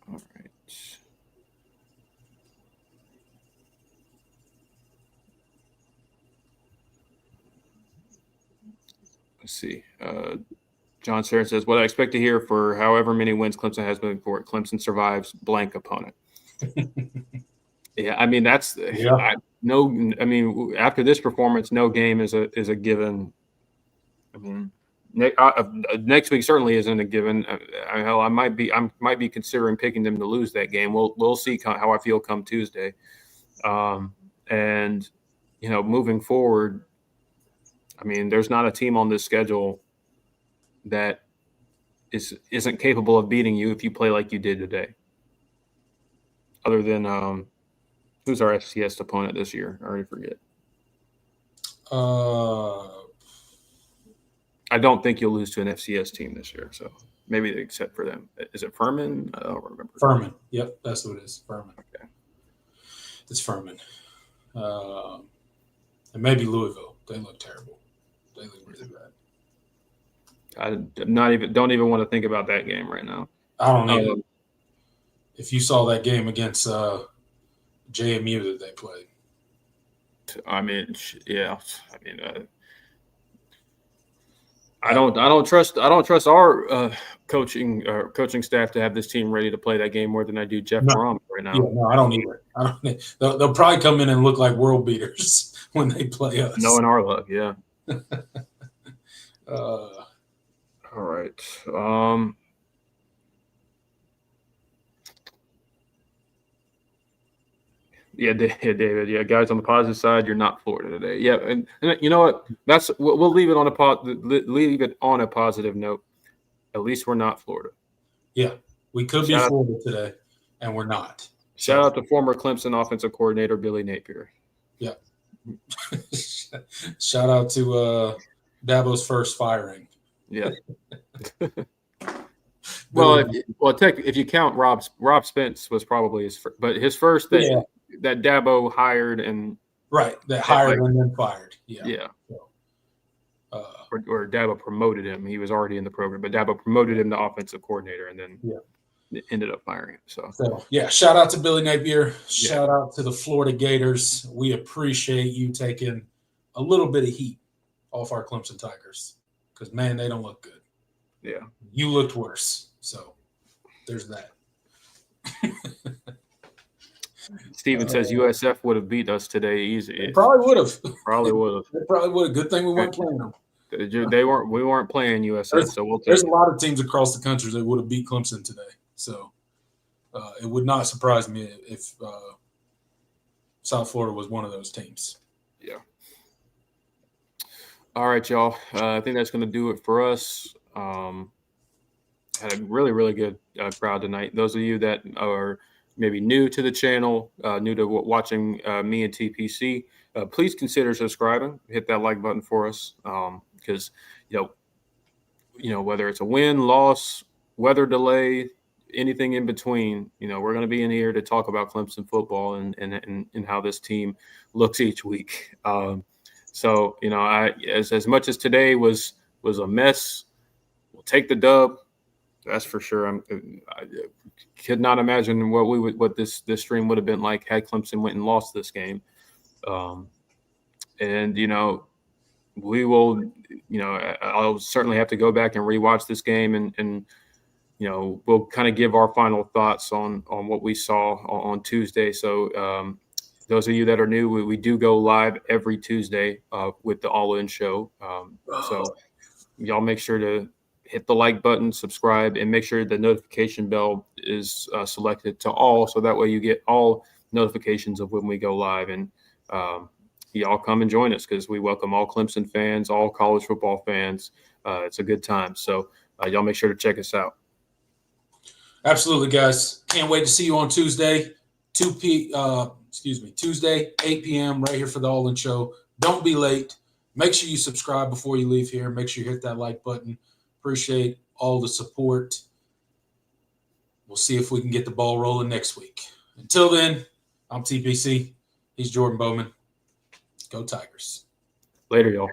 Speaker 2: All right. Let's see. John Sharon says, what I expect to hear for however many wins Clemson has moving forward, Clemson survives blank opponent. Yeah, I mean, no. I mean, after this performance, no game is a given. I mean, next week certainly isn't a given. Hell, I might be considering picking them to lose that game. We'll see how I feel come Tuesday. And moving forward, I mean, there's not a team on this schedule that isn't capable of beating you if you play like you did today. Other than who's our FCS opponent this year? I already forget. I don't think you'll lose to an FCS team this year, so maybe except for them. Is it Furman? I don't remember.
Speaker 1: Furman. Yep, that's what it is. Furman.
Speaker 2: Okay.
Speaker 1: It's Furman. And maybe Louisville. They look terrible. They look really bad.
Speaker 2: I don't even want to think about that game right now.
Speaker 1: I don't either. If you saw that game against JMU that they played.
Speaker 2: I mean, yeah. I mean, I don't trust our coaching staff to have this team ready to play that game more than I do Jeff Brom right now.
Speaker 1: Yeah, no, I don't either. They'll probably come in and look like world beaters when they play us.
Speaker 2: Knowing our luck, yeah.
Speaker 1: All
Speaker 2: right. Yeah, David. Yeah, guys, on the positive side, you're not Florida today. Yeah, and you know what? We'll leave it on a positive note. At least we're not Florida.
Speaker 1: Yeah, we could be Florida today, and we're not.
Speaker 2: Shout out to former Clemson offensive coordinator Billy Napier.
Speaker 1: Yeah. Shout out to Dabo's first firing.
Speaker 2: Yeah. Well, if you count Rob Spence was probably his first, but his first that Dabo hired and
Speaker 1: hired and then fired. Yeah.
Speaker 2: Yeah. So, or Dabo promoted him. He was already in the program, but Dabo promoted him to offensive coordinator and then ended up firing him. So
Speaker 1: yeah, shout out to Billy Napier. Shout out to the Florida Gators. We appreciate you taking a little bit of heat off our Clemson Tigers because, man, they don't look good.
Speaker 2: Yeah.
Speaker 1: You looked worse. So there's that.
Speaker 2: Steven says USF would have beat us today easy.
Speaker 1: They probably would have.
Speaker 2: Probably would have.
Speaker 1: They probably would have. Good thing we weren't playing them.
Speaker 2: We weren't playing USF.
Speaker 1: There's a lot of teams across the country that would have beat Clemson today. So it would not surprise me if South Florida was one of those teams.
Speaker 2: Yeah. All right, y'all. I think that's going to do it for us. Had a really, really good crowd tonight. Those of you that are maybe new to the channel, new to watching me and TPC, please consider subscribing. Hit that like button for us because, whether it's a win, loss, weather delay, anything in between, we're going to be in here to talk about Clemson football and how this team looks each week. So, as much as today was a mess, we'll take the dub. That's for sure. I could not imagine what this stream would have been like had Clemson went and lost this game. We will. I'll certainly have to go back and rewatch this game, and we'll kind of give our final thoughts on what we saw on Tuesday. So those of you that are new, we do go live every Tuesday with the All In Show. So y'all make sure to hit the like button, subscribe, and make sure the notification bell is selected to all, so that way you get all notifications of when we go live. And y'all come and join us because we welcome all Clemson fans, all college football fans. It's a good time. So y'all make sure to check us out.
Speaker 1: Absolutely, guys. Can't wait to see you on Tuesday, Tuesday, 8 p.m. right here for the All In Show. Don't be late. Make sure you subscribe before you leave here. Make sure you hit that like button. Appreciate all the support. We'll see if we can get the ball rolling next week. Until then, I'm TPC. He's Jordan Bowman. Go Tigers.
Speaker 2: Later, y'all.